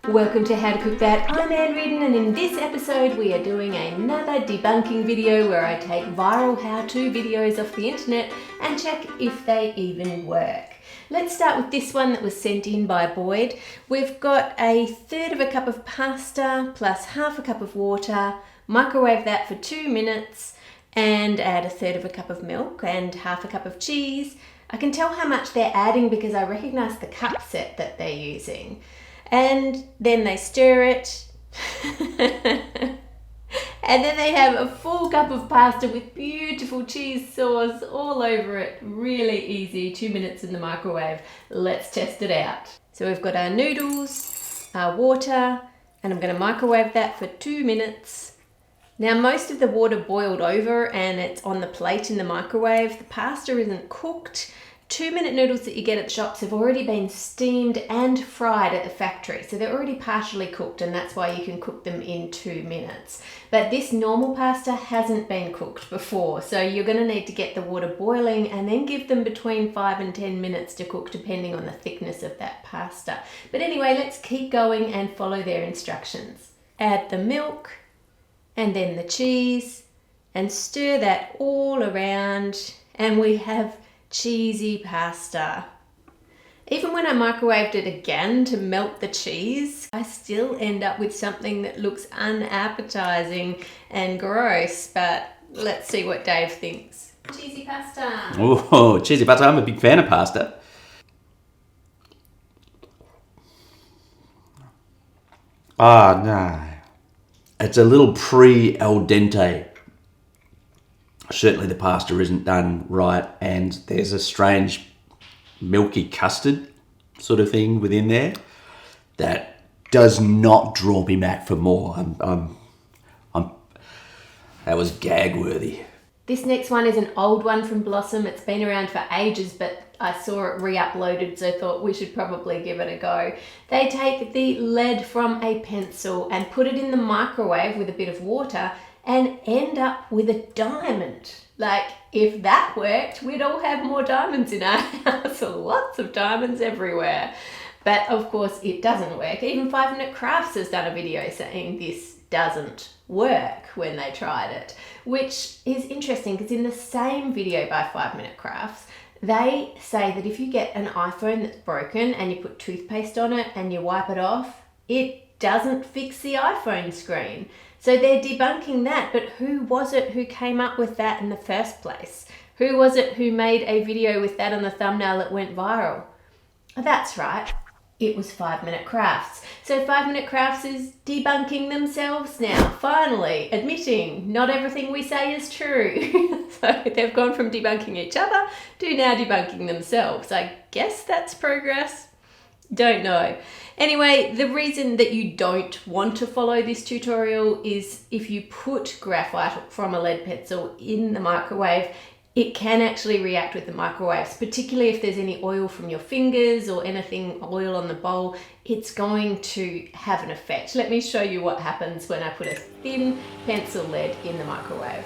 Welcome to How to Cook That. I'm Ann Reardon, and in this episode we are doing another debunking video where I take viral how-to videos off the internet and check if they even work. Let's start with this one that was sent in by Boyd. We've got a third of a cup of pasta plus half a cup of water, microwave that for 2 minutes and add a third of a cup of milk and half a cup of cheese. I can tell how much they're adding because I recognise the cup set that they're using. And then they stir it. And then they have a full cup of pasta with beautiful cheese sauce all over it. Really easy, 2 minutes in the microwave. Let's test it out. So we've got our noodles, our water, and I'm going to microwave that for 2 minutes. Now most of the water boiled over and it's on the plate in the microwave. The pasta isn't cooked. 2-minute noodles that you get at the shops have already been steamed and fried at the factory. So they're already partially cooked, and that's why you can cook them in 2 minutes. But this normal pasta hasn't been cooked before. So you're going to need to get the water boiling and then give them between 5 and 10 minutes to cook depending on the thickness of that pasta. But anyway, let's keep going and follow their instructions. Add the milk and then the cheese and stir that all around, and we have cheesy pasta. Even when I microwaved it again to melt the cheese, I still end up with something that looks unappetizing and gross, but let's see what Dave thinks. Cheesy pasta. Oh, cheesy pasta. I'm a big fan of pasta. Ah, no. It's a little pre-al dente. Certainly the pasta isn't done right, and there's a strange milky custard sort of thing within there that does not draw me back for more. That was gag worthy. This next one is an old one from Blossom. It's been around for ages, but I saw it re-uploaded, so I thought we should probably give it a go. They take the lead from a pencil and put it in the microwave with a bit of water and end up with a diamond. Like, if that worked, we'd all have more diamonds in our house. Lots of diamonds everywhere. But of course it doesn't work. Even 5 Minute Crafts has done a video saying this doesn't work when they tried it, which is interesting because in the same video by 5 Minute Crafts, they say that if you get an iPhone that's broken and you put toothpaste on it and you wipe it off, it doesn't fix the iPhone screen. So they're debunking that, but who was it who came up with that in the first place? Who was it who made a video with that on the thumbnail that went viral? That's right, it was 5 Minute Crafts. So 5 Minute Crafts is debunking themselves now, finally admitting not everything we say is true. So they've gone from debunking each other to now debunking themselves. I guess that's progress. Don't know. Anyway, the reason that you don't want to follow this tutorial is if you put graphite from a lead pencil in the microwave, it can actually react with the microwaves, particularly if there's any oil from your fingers or anything oil on the bowl, it's going to have an effect. Let me show you what happens when I put a thin pencil lead in the microwave.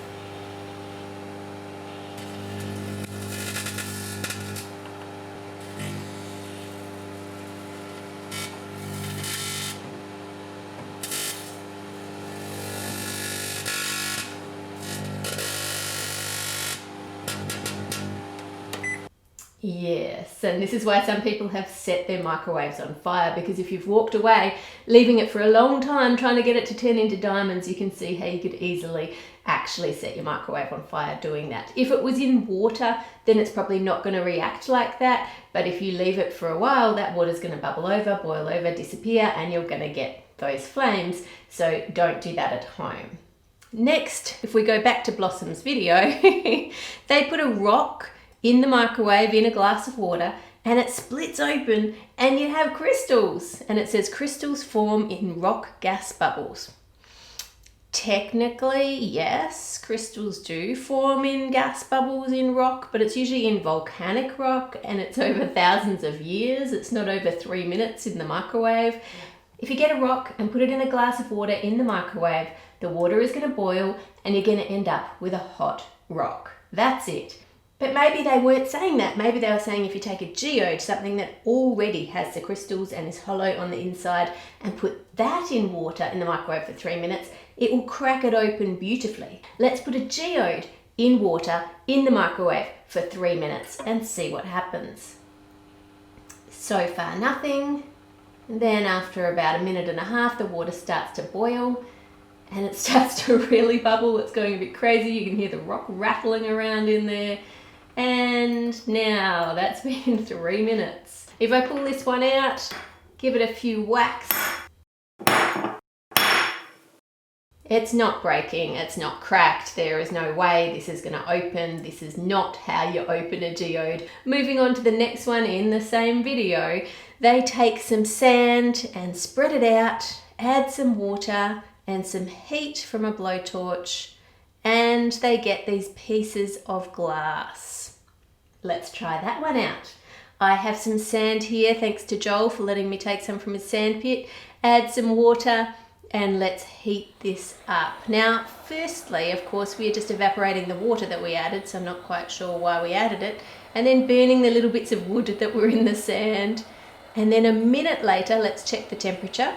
Yes, and this is why some people have set their microwaves on fire, because if you've walked away, leaving it for a long time, trying to get it to turn into diamonds, you can see how you could easily actually set your microwave on fire doing that. If it was in water, then it's probably not going to react like that, but if you leave it for a while, that water's going to bubble over, boil over, disappear, and you're going to get those flames, so don't do that at home. Next, if we go back to Blossom's video, they put a rock in the microwave in a glass of water and it splits open and you have crystals, and it says crystals form in rock gas bubbles. Technically, yes, crystals do form in gas bubbles in rock, but it's usually in volcanic rock and it's over thousands of years. It's not over 3 minutes in the microwave. If you get a rock and put it in a glass of water in the microwave, the water is going to boil and you're going to end up with a hot rock. That's it. But maybe they weren't saying that. Maybe they were saying if you take a geode, something that already has the crystals and is hollow on the inside, and put that in water in the microwave for 3 minutes, it will crack it open beautifully. Let's put a geode in water in the microwave for 3 minutes and see what happens. So far nothing. And then after about 1.5 minutes, the water starts to boil and it starts to really bubble. It's going a bit crazy. You can hear the rock rattling around in there. And now that's been 3 minutes. If I pull this one out, give it a few whacks. It's not breaking, it's not cracked, there is no way this is going to open. This is not how you open a geode. Moving on to the next one in the same video, they take some sand and spread it out, add some water and some heat from a blowtorch, and they get these pieces of glass. Let's try that one out. I have some sand here, thanks to Joel for letting me take some from his sand pit. Add some water and let's heat this up. Now, firstly, of course, we're just evaporating the water that we added, so I'm not quite sure why we added it, and then burning the little bits of wood that were in the sand. And then a minute later, let's check the temperature.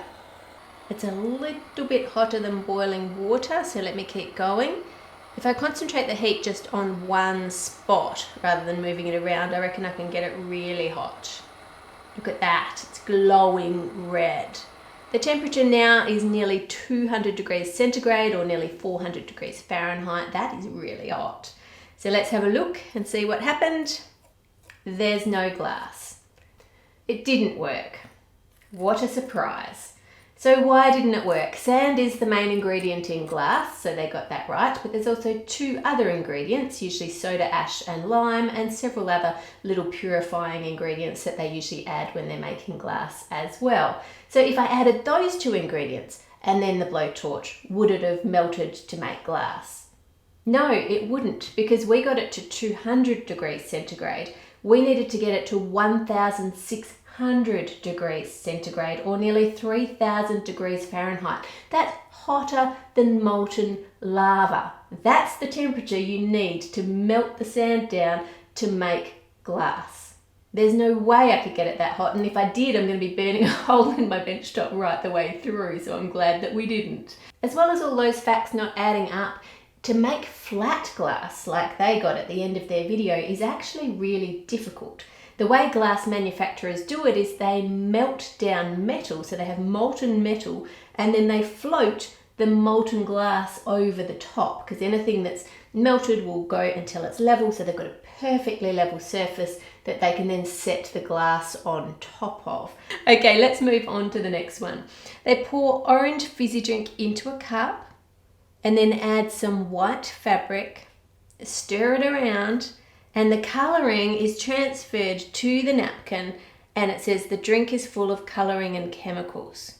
It's a little bit hotter than boiling water, so let me keep going. If I concentrate the heat just on one spot rather than moving it around, I reckon I can get it really hot. Look at that, it's glowing red. The temperature now is nearly 200 degrees centigrade or nearly 400 degrees Fahrenheit. That is really hot. So let's have a look and see what happened. There's no glass. It didn't work. What a surprise. So why didn't it work? Sand is the main ingredient in glass, so they got that right, but there's also 2 other ingredients, usually soda ash and lime, and several other little purifying ingredients that they usually add when they're making glass as well. So if I added those 2 ingredients and then the blowtorch, would it have melted to make glass? No, it wouldn't, because we got it to 200 degrees centigrade. We needed to get it to 1,600 degrees centigrade or nearly 3,000 degrees Fahrenheit. That's hotter than molten lava. That's the temperature you need to melt the sand down to make glass. There's no way I could get it that hot, and if I did, I'm going to be burning a hole in my bench top right the way through, so I'm glad that we didn't. As well as all those facts not adding up, to make flat glass like they got at the end of their video is actually really difficult. The way glass manufacturers do it is they melt down metal, so they have molten metal, and then they float the molten glass over the top, because anything that's melted will go until it's level, so they've got a perfectly level surface that they can then set the glass on top of. Okay, let's move on to the next one. They pour orange fizzy drink into a cup and then add some white fabric, stir it around, and the colouring is transferred to the napkin, and it says the drink is full of colouring and chemicals.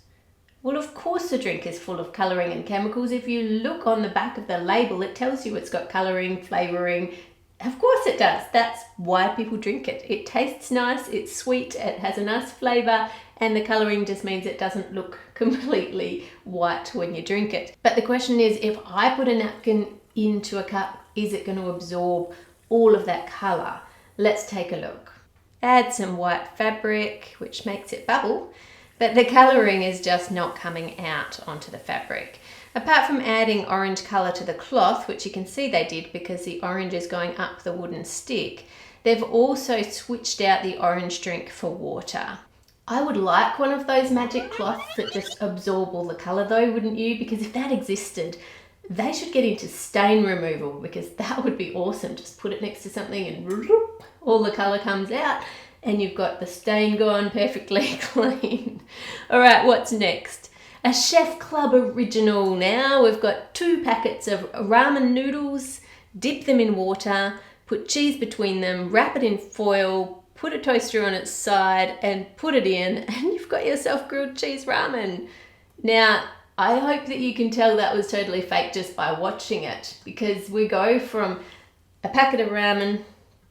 Well, of course the drink is full of colouring and chemicals. If you look on the back of the label, it tells you it's got colouring, flavouring. Of course it does. That's why people drink it. It tastes nice, it's sweet, it has a nice flavour, and the colouring just means it doesn't look completely white when you drink it. But the question is, if I put a napkin into a cup, is it going to absorb all of that colour? Let's take a look. Add some white fabric, which makes it bubble, but the colouring is just not coming out onto the fabric. Apart from adding orange colour to the cloth, which you can see they did because the orange is going up the wooden stick, they've also switched out the orange drink for water. I would like one of those magic cloths that just absorb all the colour though, wouldn't you? Because if that existed, they should get into stain removal, because that would be awesome. Just put it next to something and all the colour comes out and you've got the stain gone perfectly clean. All right, what's next? A Chef Club original now. We've got 2 packets of ramen noodles, dip them in water, put cheese between them, wrap it in foil, put a toaster on its side and put it in, and you've got yourself grilled cheese ramen. Now, I hope that you can tell that was totally fake just by watching it, because we go from a packet of ramen,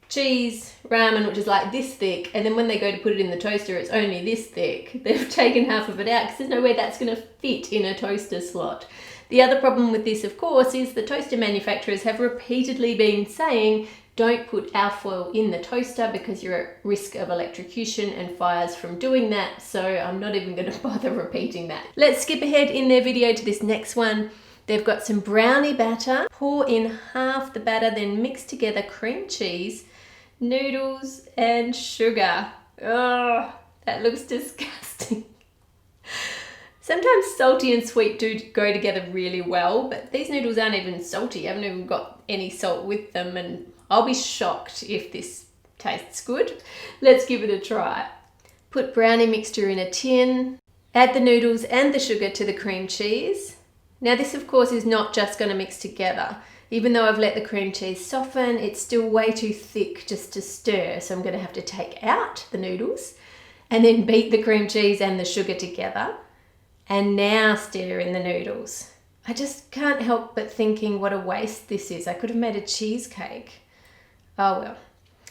cheese, ramen, which is like this thick, and then when they go to put it in the toaster, it's only this thick. They've taken half of it out because there's no way that's going to fit in a toaster slot. The other problem with this, of course, is the toaster manufacturers have repeatedly been saying Don't put alfoil in the toaster because you're at risk of electrocution and fires from doing that, so I'm not even going to bother repeating that. Let's skip ahead in their video to this next one. They've got some brownie batter. Pour in half the batter, then mix together cream cheese, noodles and sugar. Oh, that looks disgusting. Sometimes salty and sweet do go together really well, but these noodles aren't even salty. I haven't even got any salt with them, and I'll be shocked if this tastes good. Let's give it a try. Put brownie mixture in a tin. Add the noodles and the sugar to the cream cheese. Now this of course is not just going to mix together. Even though I've let the cream cheese soften, it's still way too thick just to stir. So I'm going to have to take out the noodles and then beat the cream cheese and the sugar together. And now stir in the noodles. I just can't help but thinking what a waste this is. I could have made a cheesecake. Oh well.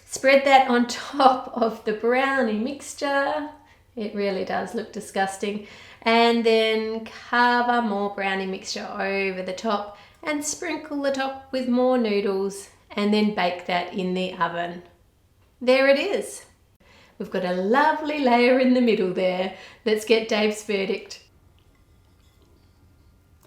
Spread that on top of the brownie mixture. It really does look disgusting. And then cover more brownie mixture over the top and sprinkle the top with more noodles and then bake that in the oven. There it is. We've got a lovely layer in the middle there. Let's get Dave's verdict.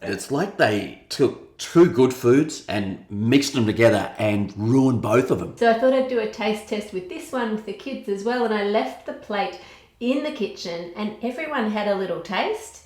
It's like they took two good foods and mixed them together and ruined both of them. So I thought I'd do a taste test with this one with the kids as well, and I left the plate in the kitchen and everyone had a little taste,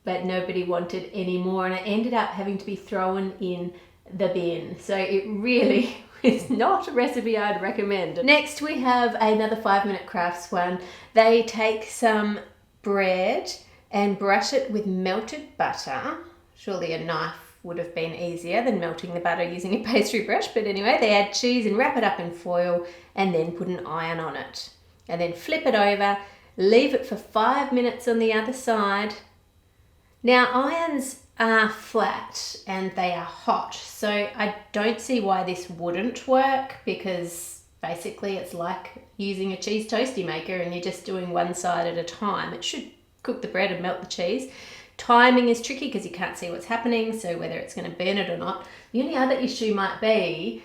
but nobody wanted any more, and it ended up having to be thrown in the bin. So it really is not a recipe I'd recommend. Next we have another 5-minute crafts one. They take some bread and brush it with melted butter. Surely a knife would have been easier than melting the butter using a pastry brush, but anyway, they add cheese and wrap it up in foil and then put an iron on it. And then flip it over, leave it for 5 minutes on the other side. Now irons are flat and they are hot, so I don't see why this wouldn't work, because basically it's like using a cheese toastie maker and you're just doing one side at a time. It should cook the bread and melt the cheese. Timing is tricky because you can't see what's happening, so whether it's going to burn it or not. The only other issue might be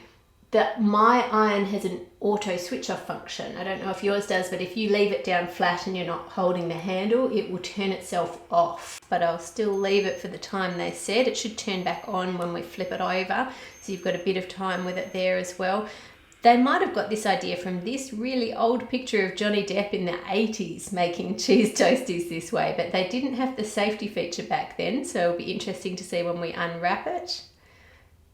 that my iron has an auto switch off function. I don't know if yours does, but if you leave it down flat and you're not holding the handle, it will turn itself off. But I'll still leave it for the time they said. It should turn back on when we flip it over, so you've got a bit of time with it there as well. They might have got this idea from this really old picture of Johnny Depp in the 80s making cheese toasties this way, but they didn't have the safety feature back then, so it'll be interesting to see when we unwrap it.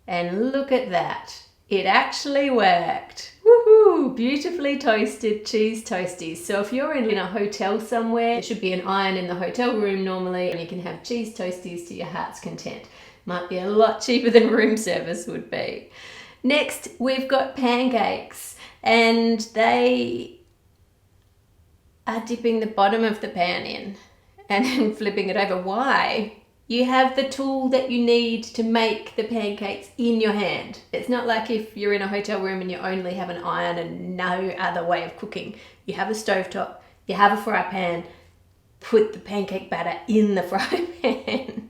And look at that. It actually worked. Woohoo! Beautifully toasted cheese toasties. So if you're in a hotel somewhere, there should be an iron in the hotel room normally, and you can have cheese toasties to your heart's content. Might be a lot cheaper than room service would be. Next, we've got pancakes, and they are dipping the bottom of the pan in and then flipping it over. Why? You have the tool that you need to make the pancakes in your hand. It's not like if you're in a hotel room and you only have an iron and no other way of cooking. You have a stovetop, you have a fry pan, put the pancake batter in the fry pan.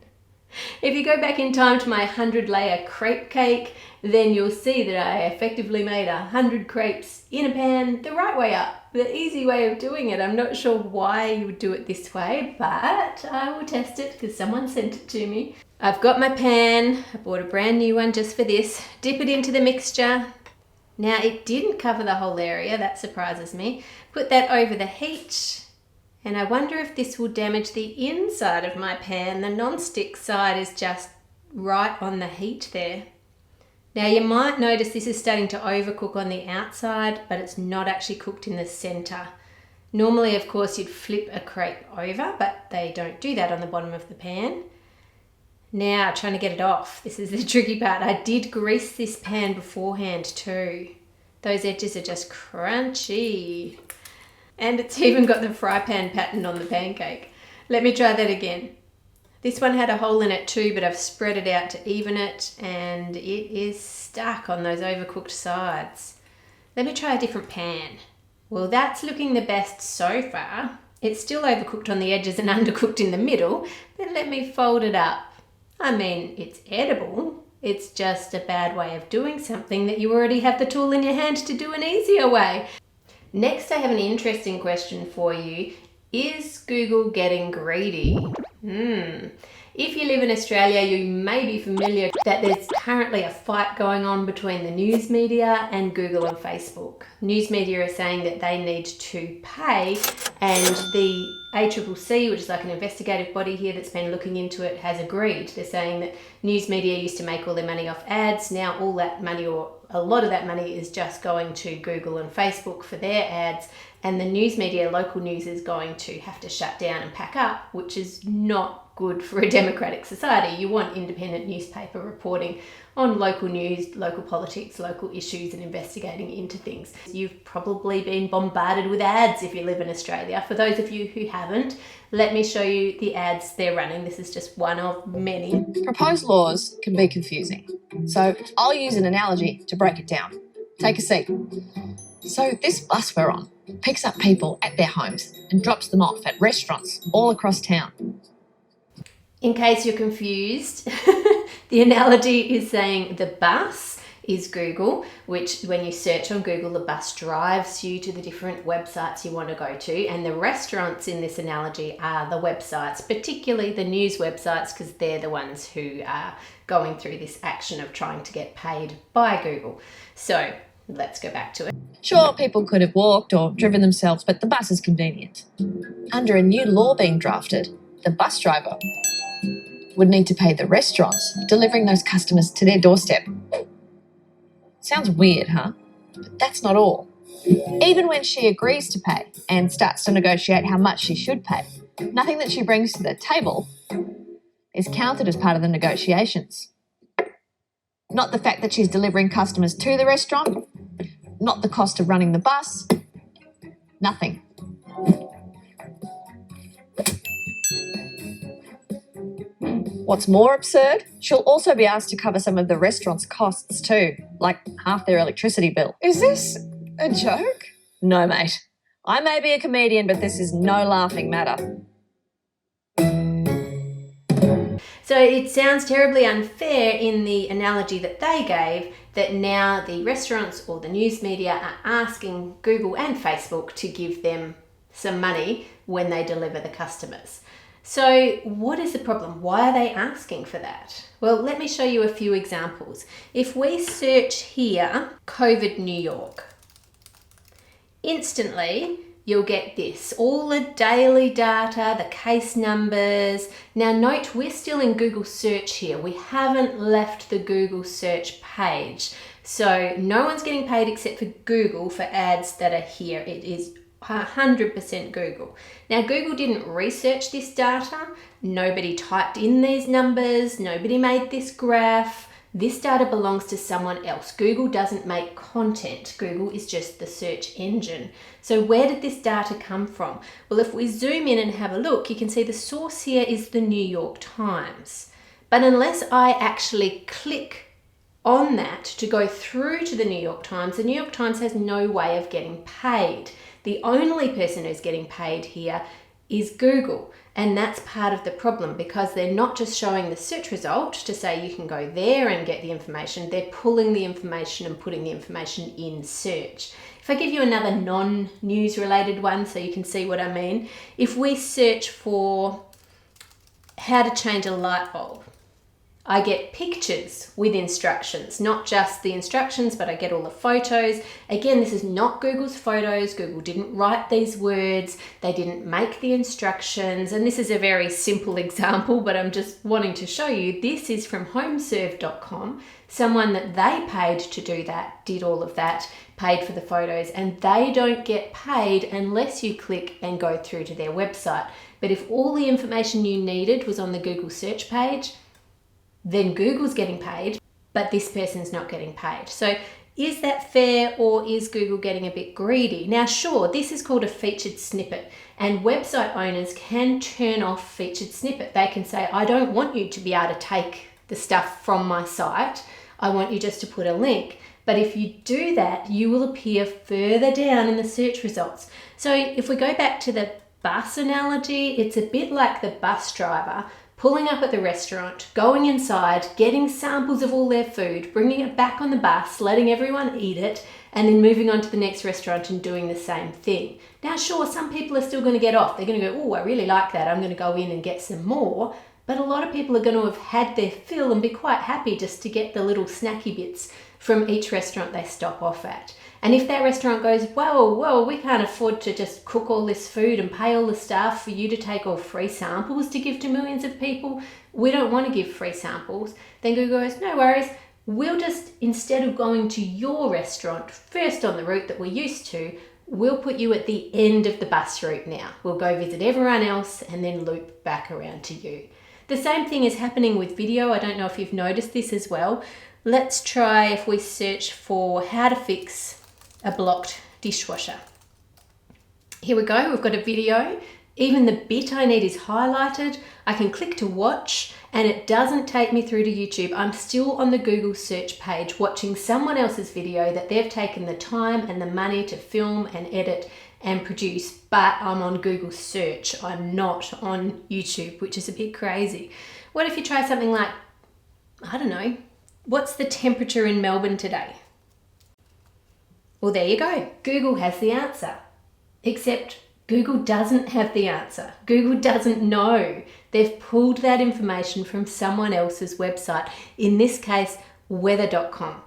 If you go back in time to my 100-layer crepe cake, then you'll see that I effectively made 100 crepes in a pan the right way up, the easy way of doing it. I'm not sure why you would do it this way, but I will test it because someone sent it to me. I've got my pan. I bought a brand new one just for this. Dip it into the mixture. Now it didn't cover the whole area, that surprises me. Put that over the heat. And I wonder if this will damage the inside of my pan. The non-stick side is just right on the heat there. Now you might notice this is starting to overcook on the outside, but it's not actually cooked in the center. Normally, of course, you'd flip a crepe over, but they don't do that on the bottom of the pan. Now, trying to get it off. This is the tricky part. I did grease this pan beforehand too. Those edges are just crunchy. And it's even got the fry pan pattern on the pancake. Let me try that again. This one had a hole in it too, but I've spread it out to even it, and it is stuck on those overcooked sides. Let me try a different pan. Well, that's looking the best so far. It's still overcooked on the edges and undercooked in the middle, but let me fold it up. I mean, it's edible, It's just a bad way of doing something that you already have the tool in your hand to do an easier way. Next, I have an interesting question for you. Is Google getting greedy? If you live in Australia, you may be familiar that there's currently a fight going on between the news media and Google and Facebook. News media are saying that they need to pay, and the ACCC, which is like an investigative body here that's been looking into it, has agreed. They're saying that news media used to make all their money off ads. Now all that money, or a lot of that money, is just going to Google and Facebook for their ads, and the news media, local news, is going to have to shut down and pack up, which is not good for a democratic society. You want independent newspaper reporting on local news, local politics, local issues, and investigating into things. You've probably been bombarded with ads if you live in Australia. For those of you who haven't, let me show you the ads they're running. This is just one of many. Proposed laws can be confusing, so I'll use an analogy to break it down. Take a seat. So this bus we're on picks up people at their homes and drops them off at restaurants all across town. In case you're confused, the analogy is saying the bus is Google, which when you search on Google, the bus drives you to the different websites you want to go to, and the restaurants in this analogy are the websites, particularly the news websites, because they're the ones who are going through this action of trying to get paid by Google. So let's go back to it. Sure, people could have walked or driven themselves, but the bus is convenient. Under a new law being drafted, the bus driver would need to pay the restaurants delivering those customers to their doorstep. Sounds weird, huh? But that's not all. Even when she agrees to pay and starts to negotiate how much she should pay, nothing that she brings to the table is counted as part of the negotiations. Not the fact that she's delivering customers to the restaurant, not the cost of running the bus, nothing. What's more absurd, she'll also be asked to cover some of the restaurant's costs too, like half their electricity bill. Is this a joke? No, mate. I may be a comedian, but this is no laughing matter. So it sounds terribly unfair in the analogy that they gave, that now the restaurants or the news media are asking Google and Facebook to give them some money when they deliver the customers. So what is the problem? Why are they asking for that? Well, let me show you a few examples. If we search here, COVID New York, instantly you'll get this, all the daily data, the case numbers. Now note, we're still in Google search here. We haven't left the Google search page. So no one's getting paid except for Google for ads that are here. It is 100% Google. Now Google didn't research this data. Nobody typed in these numbers. Nobody made this graph. This data belongs to someone else. Google doesn't make content. Google is just the search engine. So where did this data come from? Well, if we zoom in and have a look, you can see the source here is the New York Times. But unless I actually click on that to go through to the New York Times, the New York Times has no way of getting paid. The only person who's getting paid here is Google. And that's part of the problem, because they're not just showing the search result to say you can go there and get the information, they're pulling the information and putting the information in search. If I give you another non-news related one so you can see what I mean, if we search for how to change a light bulb, I get pictures with instructions, not just the instructions, but I get all the photos. Again, this is not Google's photos. Google didn't write these words. They didn't make the instructions. And this is a very simple example, but I'm just wanting to show you. This is from homeserve.com. Someone that they paid to do that, did all of that, paid for the photos, and they don't get paid unless you click and go through to their website. But if all the information you needed was on the Google search page, then Google's getting paid, but this person's not getting paid. So is that fair, or is Google getting a bit greedy? Now, sure, this is called a featured snippet, and website owners can turn off featured snippet. They can say, I don't want you to be able to take the stuff from my site. I want you just to put a link. But if you do that, you will appear further down in the search results. So if we go back to the bus analogy, it's a bit like the bus driver pulling up at the restaurant, going inside, getting samples of all their food, bringing it back on the bus, letting everyone eat it, and then moving on to the next restaurant and doing the same thing. Now, sure, some people are still going to get off. They're going to go, oh, I really like that. I'm going to go in and get some more. But a lot of people are going to have had their fill and be quite happy just to get the little snacky bits from each restaurant they stop off at. And if that restaurant goes, whoa, we can't afford to just cook all this food and pay all the staff for you to take all free samples to give to millions of people, we don't want to give free samples, then Google goes, no worries, we'll just, instead of going to your restaurant first on the route that we're used to, we'll put you at the end of the bus route now. We'll go visit everyone else and then loop back around to you. The same thing is happening with video. I don't know if you've noticed this as well. Let's try if we search for how to fix a blocked dishwasher. Here we go, we've got a video. Even the bit I need is highlighted. I can click to watch and it doesn't take me through to YouTube. I'm still on the Google search page watching someone else's video that they've taken the time and the money to film and edit and produce, but I'm on Google search. I'm not on YouTube, which is a bit crazy. What if you try something like, I don't know, what's the temperature in Melbourne today? Well, there you go. Google has the answer. Except Google doesn't have the answer. Google doesn't know. They've pulled that information from someone else's website, in this case, weather.com.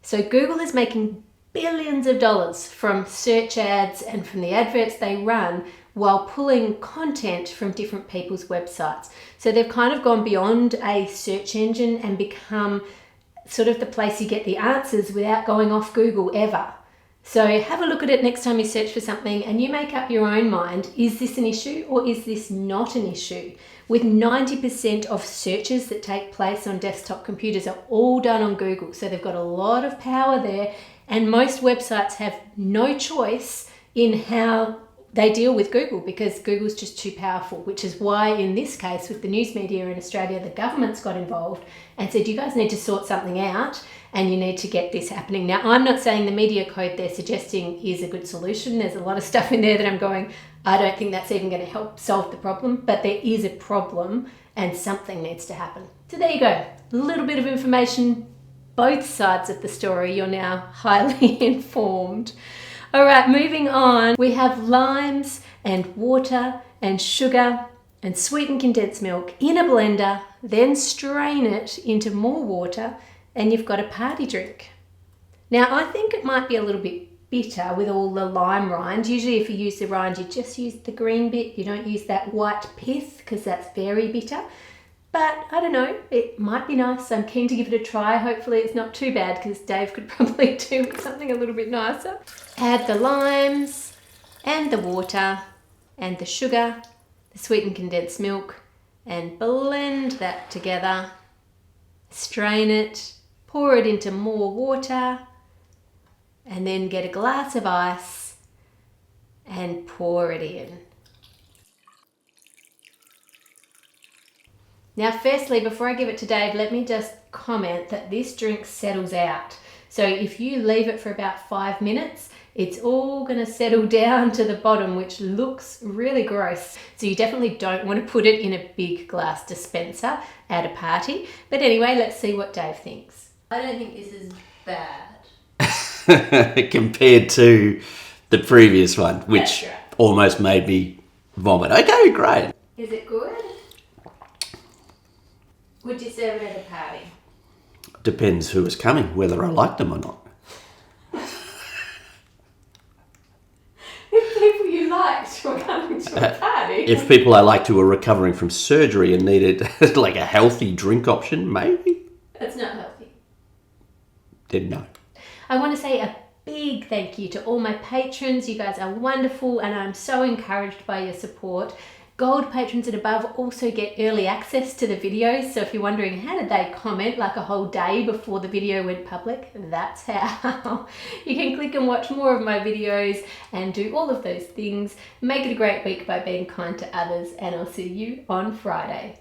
So Google is making billions of dollars from search ads and from the adverts they run while pulling content from different people's websites. So they've kind of gone beyond a search engine and become sort of the place you get the answers without going off Google ever. So have a look at it next time you search for something and you make up your own mind. Is this an issue or is this not an issue? With 90% of searches that take place on desktop computers are all done on Google. So they've got a lot of power there, and most websites have no choice in how they deal with Google because Google's just too powerful, which is why in this case with the news media in Australia, the government's got involved and said, you guys need to sort something out and you need to get this happening. Now, I'm not saying the media code they're suggesting is a good solution. There's a lot of stuff in there that I'm going, I don't think that's even going to help solve the problem, but there is a problem and something needs to happen. So there you go, a little bit of information, both sides of the story. You're now highly informed. All right, moving on. We have limes and water and sugar and sweetened condensed milk in a blender, then strain it into more water and you've got a party drink. Now, I think it might be a little bit bitter with all the lime rind. Usually if you use the rind, you just use the green bit. You don't use that white pith because that's very bitter. But I don't know, it might be nice. I'm keen to give it a try. Hopefully it's not too bad because Dave could probably do something a little bit nicer. Add the limes and the water and the sugar, the sweetened condensed milk, and blend that together. Strain it, pour it into more water, and then get a glass of ice and pour it in. Now, firstly, before I give it to Dave, let me just comment that this drink settles out. So if you leave it for about 5 minutes, it's all going to settle down to the bottom, which looks really gross. So you definitely don't want to put it in a big glass dispenser at a party. But anyway, let's see what Dave thinks. I don't think this is bad. Compared to the previous one, which almost made me vomit. Okay, great. Is it good? Would you serve it at a party? Depends who was coming, whether I liked them or not. If people you liked were coming to a party. If people I liked who were recovering from surgery and needed like a healthy drink option, maybe. It's not healthy. Then no. I want to say a big thank you to all my patrons. You guys are wonderful and I'm so encouraged by your support. Gold patrons and above also get early access to the videos. So if you're wondering how did they comment like a whole day before the video went public, that's how. You can click and watch more of my videos and do all of those things. Make it a great week by being kind to others, and I'll see you on Friday.